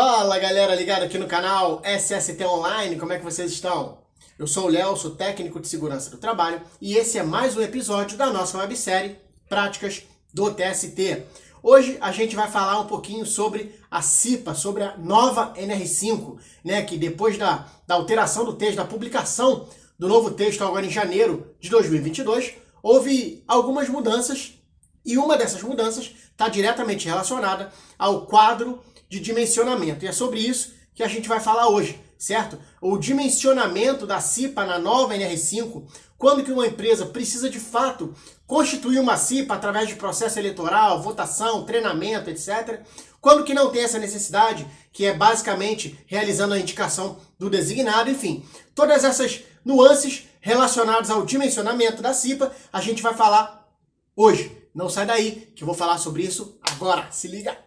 Fala galera ligada aqui no canal SST Online, como é que vocês estão? Eu sou o Léo, sou técnico de segurança do trabalho e esse é mais um episódio da nossa websérie Práticas do TST. Hoje a gente vai falar um pouquinho sobre a CIPA, sobre a nova NR5, né, que depois da alteração do texto, da publicação do novo texto agora em janeiro de 2022, houve algumas mudanças e uma dessas mudanças está diretamente relacionada ao quadro de dimensionamento. E é sobre isso que a gente vai falar hoje, certo? O dimensionamento da CIPA na nova NR5, quando que uma empresa precisa de fato constituir uma CIPA através de processo eleitoral, votação, treinamento, etc. Quando que não tem essa necessidade, que é basicamente realizando a indicação do designado, enfim. Todas essas nuances relacionadas ao dimensionamento da CIPA, a gente vai falar hoje. Não sai daí, que eu vou falar sobre isso agora. Se liga!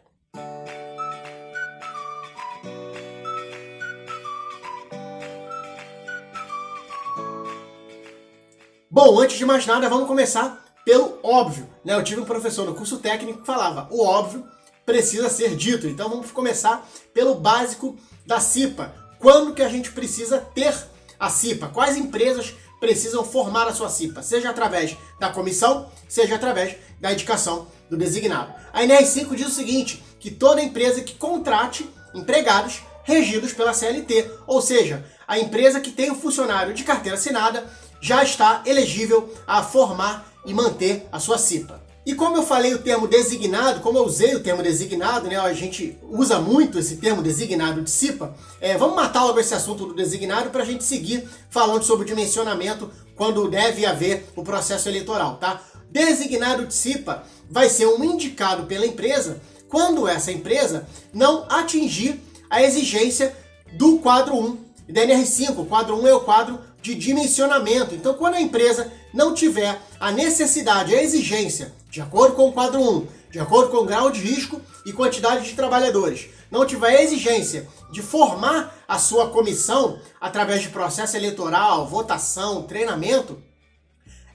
Bom, antes de mais nada, vamos começar pelo óbvio, né? Eu tive um professor no curso técnico que falava, o óbvio precisa ser dito. Então vamos começar pelo básico da CIPA. Quando que a gente precisa ter a CIPA? Quais empresas precisam formar a sua CIPA? Seja através da comissão, seja através da indicação do designado. A NR5 diz o seguinte, que toda empresa que contrate empregados regidos pela CLT, ou seja, a empresa que tem um funcionário de carteira assinada já está elegível a formar e manter a sua CIPA. E como eu falei o termo designado, como eu usei o termo designado, né, a gente usa muito esse termo designado de CIPA, vamos matar logo esse assunto do designado para a gente seguir falando sobre o dimensionamento quando deve haver o processo eleitoral, tá? Designado de CIPA vai ser um indicado pela empresa quando essa empresa não atingir a exigência do quadro 1 da NR5. O quadro 1 é o quadro de dimensionamento. Então, quando a empresa não tiver a necessidade, a exigência, de acordo com o quadro 1, de acordo com o grau de risco e quantidade de trabalhadores, não tiver a exigência de formar a sua comissão através de processo eleitoral, votação, treinamento,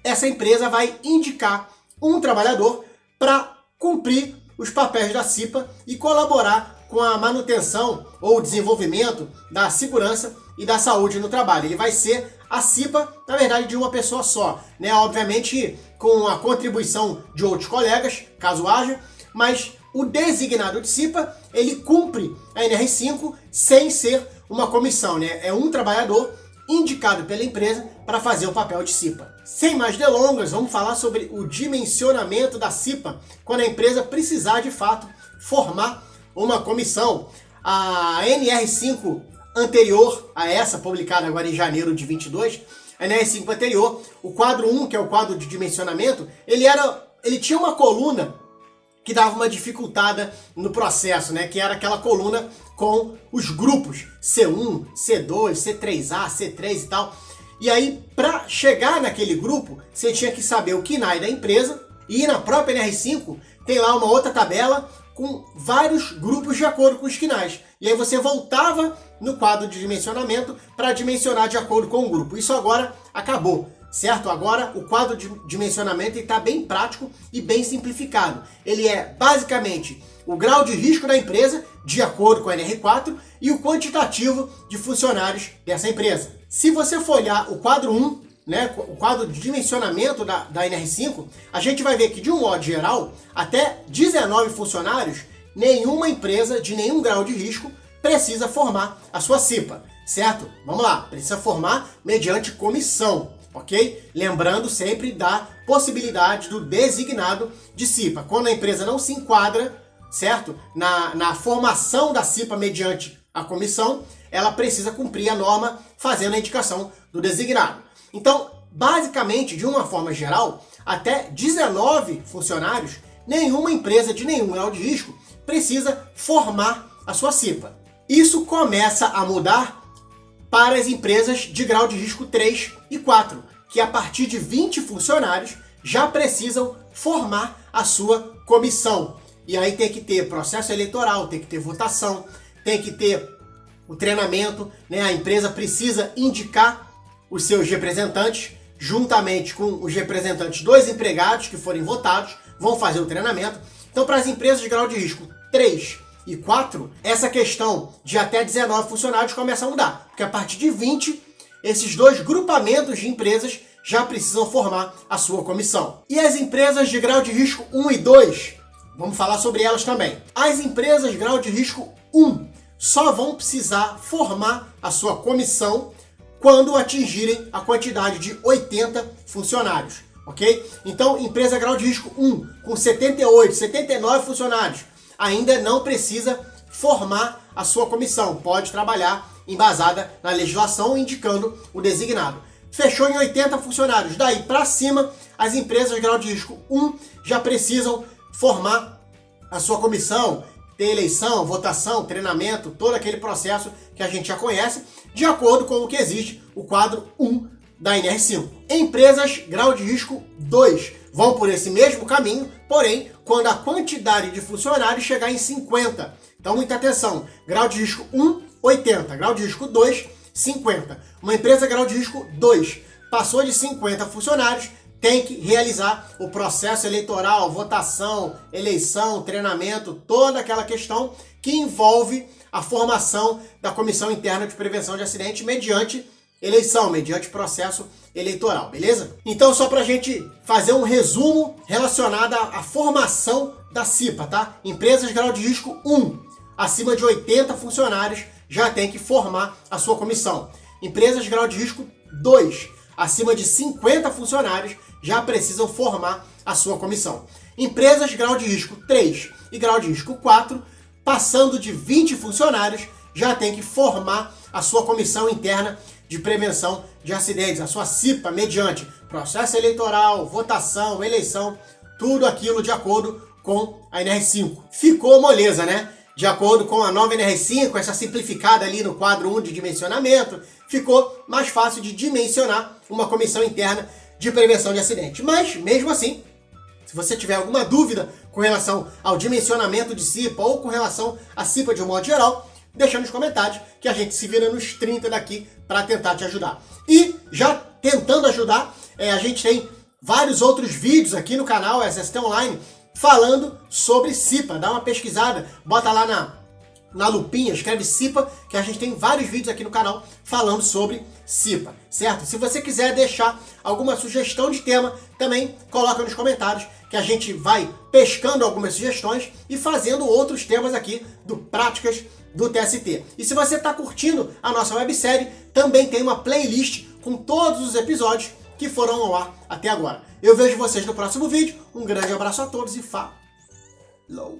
essa empresa vai indicar um trabalhador para cumprir os papéis da CIPA e colaborar com a manutenção ou desenvolvimento da segurança e da saúde no trabalho. Ele vai ser a CIPA, na verdade, de uma pessoa só, né? Obviamente com a contribuição de outros colegas, caso haja, mas o designado de CIPA, ele cumpre a NR5 sem ser uma comissão, né? É um trabalhador indicado pela empresa para fazer o papel de CIPA. Sem mais delongas, vamos falar sobre o dimensionamento da CIPA quando a empresa precisar de fato formar uma comissão. A NR5 anterior a essa, publicada agora em janeiro de 22, a NR5 anterior, o quadro 1, que é o quadro de dimensionamento, ele tinha uma coluna que dava uma dificultada no processo, né? Que era aquela coluna com os grupos C1, C2, C3A, C3 e tal. E aí, para chegar naquele grupo, você tinha que saber o KNAI da empresa, e na própria NR5 tem lá uma outra tabela com vários grupos de acordo com os KNAIs. E aí você voltava no quadro de dimensionamento para dimensionar de acordo com o grupo. Isso agora acabou, certo? Agora o quadro de dimensionamento está bem prático e bem simplificado. Ele é basicamente o grau de risco da empresa, de acordo com a NR4, e o quantitativo de funcionários dessa empresa. Se você for olhar o quadro 1, né, o quadro de dimensionamento da NR5, a gente vai ver que, de um modo geral, até 19 funcionários, nenhuma empresa de nenhum grau de risco precisa formar a sua CIPA, certo? Vamos lá, precisa formar mediante comissão, ok? Lembrando sempre da possibilidade do designado de CIPA. Quando a empresa não se enquadra, certo? Na formação da CIPA mediante a comissão, ela precisa cumprir a norma fazendo a indicação do designado. Então, basicamente, de uma forma geral, até 19 funcionários, nenhuma empresa de nenhum grau de risco precisa formar a sua CIPA. Isso começa a mudar para as empresas de grau de risco 3 e 4, que a partir de 20 funcionários já precisam formar a sua comissão. E aí tem que ter processo eleitoral, tem que ter votação, tem que ter o treinamento, né? A empresa precisa indicar os seus representantes, juntamente com os representantes dos empregados que forem votados, vão fazer o treinamento. Então, para as empresas de grau de risco 3 e 4, essa questão de até 19 funcionários começa a mudar. Porque a partir de 20, esses dois grupamentos de empresas já precisam formar a sua comissão. E as empresas de grau de risco 1 e 2, vamos falar sobre elas também. As empresas de grau de risco 1 só vão precisar formar a sua comissão quando atingirem a quantidade de 80 funcionários, ok? Então, empresa grau de risco 1, com 78, 79 funcionários, ainda não precisa formar a sua comissão, pode trabalhar embasada na legislação, indicando o designado. Fechou em 80 funcionários, daí para cima, as empresas de grau de risco 1 já precisam formar a sua comissão, ter eleição, votação, treinamento, todo aquele processo que a gente já conhece, de acordo com o que exige o quadro 1 da NR5. Empresas grau de risco 2 vão por esse mesmo caminho, porém, quando a quantidade de funcionários chegar em 50. Então, muita atenção. Grau de risco 1, 80. Grau de risco 2, 50. Uma empresa grau de risco 2 passou de 50 funcionários, tem que realizar o processo eleitoral, votação, eleição, treinamento, toda aquela questão que envolve a formação da Comissão Interna de Prevenção de Acidentes mediante eleição, mediante processo eleitoral, beleza? Então, só para a gente fazer um resumo relacionado à formação da CIPA, tá? Empresas grau de risco 1, acima de 80 funcionários, já tem que formar a sua comissão. Empresas grau de risco 2, acima de 50 funcionários, já precisam formar a sua comissão. Empresas grau de risco 3 e grau de risco 4, passando de 20 funcionários, já tem que formar a sua comissão interna de prevenção de acidentes, a sua CIPA, mediante processo eleitoral, votação, eleição, tudo aquilo de acordo com a NR5. Ficou moleza, né? De acordo com a nova NR5, essa simplificada ali no quadro 1 de dimensionamento, ficou mais fácil de dimensionar uma comissão interna de prevenção de acidentes. Mas, mesmo assim, se você tiver alguma dúvida com relação ao dimensionamento de CIPA ou com relação à CIPA de um modo geral, deixa nos comentários que a gente se vira nos 30 daqui para tentar te ajudar. E, já tentando ajudar, a gente tem vários outros vídeos aqui no canal SST Online falando sobre CIPA. Dá uma pesquisada, bota lá na lupinha, escreve CIPA, que a gente tem vários vídeos aqui no canal falando sobre CIPA, certo? Se você quiser deixar alguma sugestão de tema, também coloca nos comentários, que a gente vai pescando algumas sugestões e fazendo outros temas aqui do Práticas do TST. E se você está curtindo a nossa websérie, também tem uma playlist com todos os episódios que foram ao ar até agora. Eu vejo vocês no próximo vídeo, um grande abraço a todos e falou!